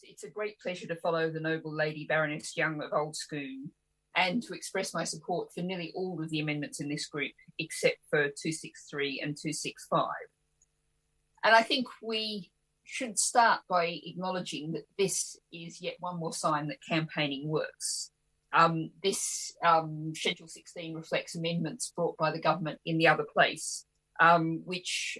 it's a great pleasure to follow the noble Lady Baroness Young of Old Scone and to express my support for nearly all of the amendments in this group, except for 263 and 265. And I think we should start by acknowledging that this is yet one more sign that campaigning works. This Schedule 16 reflects amendments brought by the government in the other place, which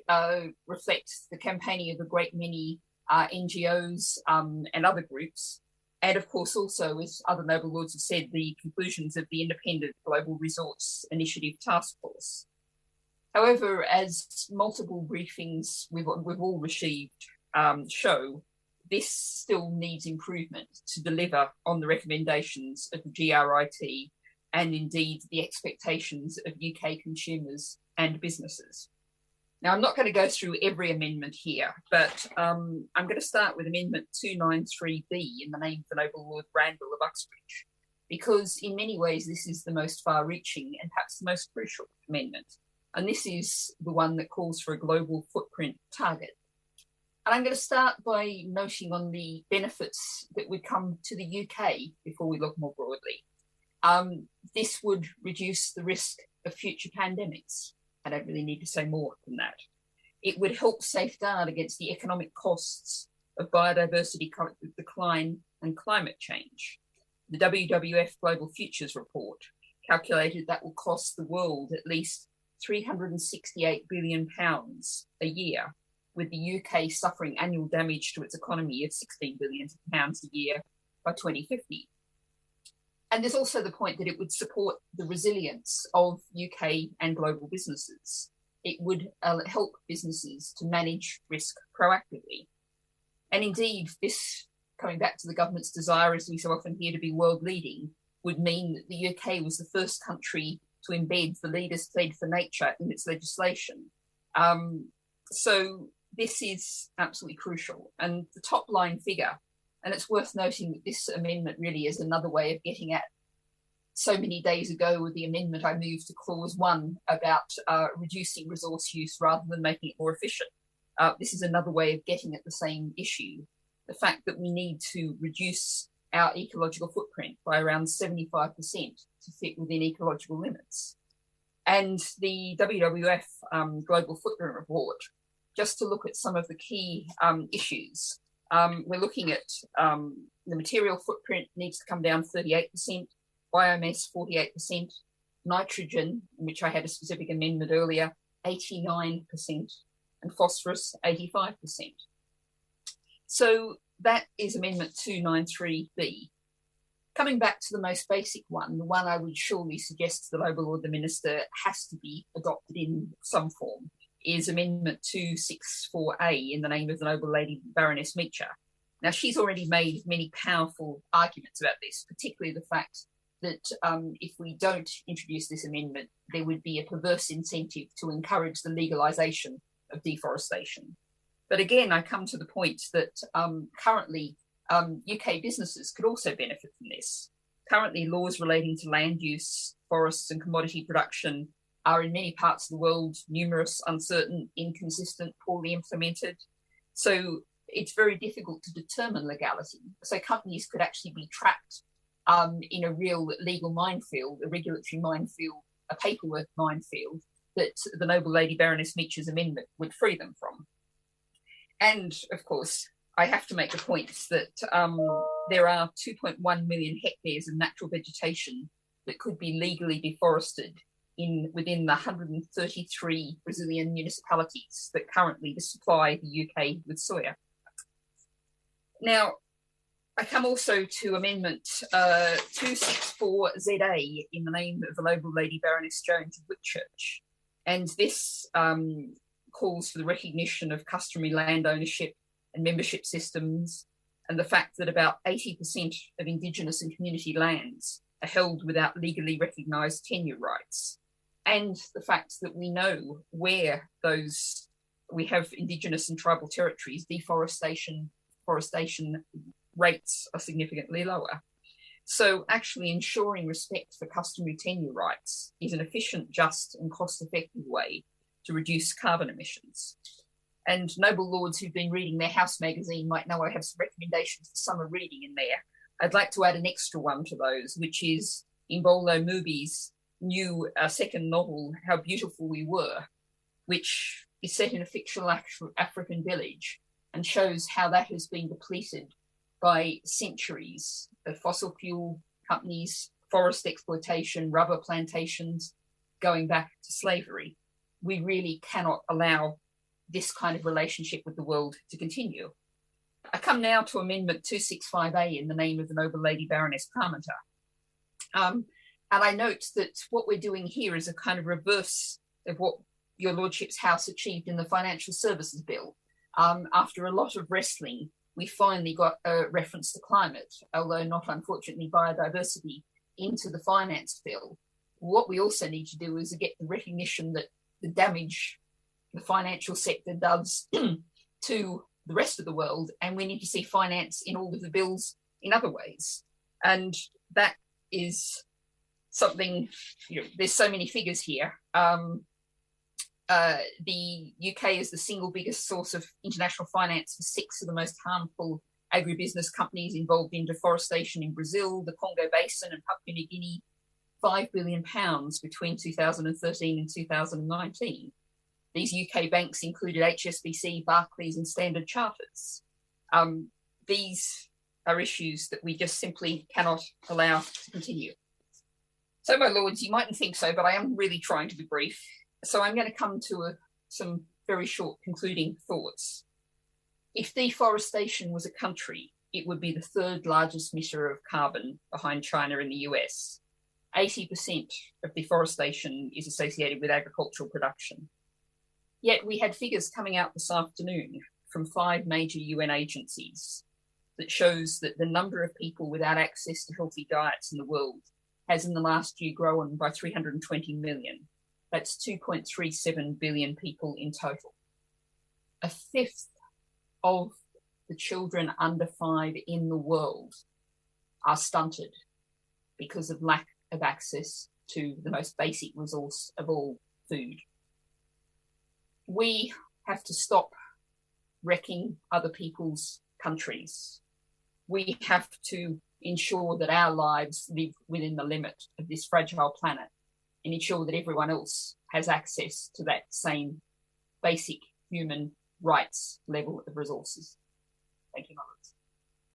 reflects the campaigning of a great many NGOs and other groups, and of course also, as other noble lords have said, the conclusions of the Independent Global Resource Initiative Task Force. However, as multiple briefings we've all received show, this still needs improvement to deliver on the recommendations of the GRIT and indeed the expectations of UK consumers and businesses. Now, I'm not going to go through every amendment here, but I'm going to start with Amendment 293B in the name of the Noble Lord Randall of Uxbridge, because in many ways this is the most far-reaching and perhaps the most crucial amendment. And this is the one that calls for a global footprint target. And I'm going to start by noting on the benefits that would come to the UK before we look more broadly. This would reduce the risk of future pandemics. I don't really need to say more than that. It would help safeguard against the economic costs of biodiversity decline and climate change. The WWF Global Futures Report calculated that will cost the world at least £368 billion a year, with the UK suffering annual damage to its economy of £16 billion a year by 2050. And there's also the point that it would support the resilience of UK and global businesses. It would help businesses to manage risk proactively. And indeed, this, coming back to the government's desire, as we so often hear, to be world leading, would mean that the UK was the first country to embed the Leaders Pledge for Nature in its legislation. So this is absolutely crucial. And the top line figure, and it's worth noting that this amendment really is another way of getting at, so many days ago with the amendment, I moved to clause 1 about reducing resource use rather than making it more efficient. This is another way of getting at the same issue, the fact that we need to reduce our ecological footprint by around 75% to fit within ecological limits. And the WWF Global Footprint Report, just to look at some of the key issues, we're looking at the material footprint needs to come down 38%, biomass 48%, nitrogen, which I had a specific amendment earlier, 89%, and phosphorus 85%. So that is Amendment 293B. Coming back to the most basic one, the one I would surely suggest to the Noble Lord the Minister has to be adopted in some form, is Amendment 264A in the name of the Noble Lady Baroness Meacher. Now, she's already made many powerful arguments about this, particularly the fact that if we don't introduce this amendment, there would be a perverse incentive to encourage the legalisation of deforestation. But again, I come to the point that currently UK businesses could also benefit from this. Currently, laws relating to land use, forests and commodity production are in many parts of the world numerous, uncertain, inconsistent, poorly implemented. So it's very difficult to determine legality. So companies could actually be trapped in a real legal minefield, a regulatory minefield, a paperwork minefield that the Noble Lady Baroness Meacher's amendment would free them from. And of course, I have to make the point that there are 2.1 million hectares of natural vegetation that could be legally deforested within the 133 Brazilian municipalities that currently supply the UK with soya. Now, I come also to Amendment 264ZA in the name of the Noble Lady Baroness Jones of Whitchurch. And this calls for the recognition of customary land ownership and membership systems, and the fact that about 80% of Indigenous and community lands are held without legally recognised tenure rights, and the fact that we know where we have Indigenous and tribal territories, deforestation rates are significantly lower. So actually ensuring respect for customary tenure rights is an efficient, just and cost-effective way to reduce carbon emissions. And noble lords who've been reading their House magazine might know I have some recommendations for summer reading in there. I'd like to add an extra one to those, which is Imbolo Mubi's new second novel, How Beautiful We Were, which is set in a fictional African village and shows how that has been depleted by centuries of fossil fuel companies, forest exploitation, rubber plantations, going back to slavery. We really cannot allow this kind of relationship with the world to continue. I come now to Amendment 265A in the name of the noble Lady Baroness Parmenter. And I note that what we're doing here is a kind of reverse of what your Lordship's House achieved in the Financial Services Bill. After a lot of wrestling, we finally got a reference to climate, although not unfortunately biodiversity, into the finance bill. What we also need to do is get the recognition that the damage the financial sector does to the rest of the world, and we need to see finance in all of the bills in other ways. And that is something, there's so many figures here. The UK is the single biggest source of international finance for 6 of the most harmful agribusiness companies involved in deforestation in Brazil, the Congo Basin and Papua New Guinea, £5 billion between 2013 and 2019. These UK banks included HSBC, Barclays and Standard Chartered. These are issues that we just simply cannot allow to continue. So, my lords, you mightn't think so, but I am really trying to be brief. So I'm going to come to some very short concluding thoughts. If deforestation was a country, it would be the 3rd largest emitter of carbon behind China and the US. 80% of deforestation is associated with agricultural production. Yet we had figures coming out this afternoon from 5 major UN agencies that shows that the number of people without access to healthy diets in the world has in the last year grown by 320 million. That's 2.37 billion people in total. 1/5 of the children under 5 in the world are stunted because of lack of access to the most basic resource of all, food. We have to stop wrecking other people's countries. We have to ensure that our lives live within the limit of this fragile planet and ensure that everyone else has access to that same basic human rights level of resources. Thank you, Mother.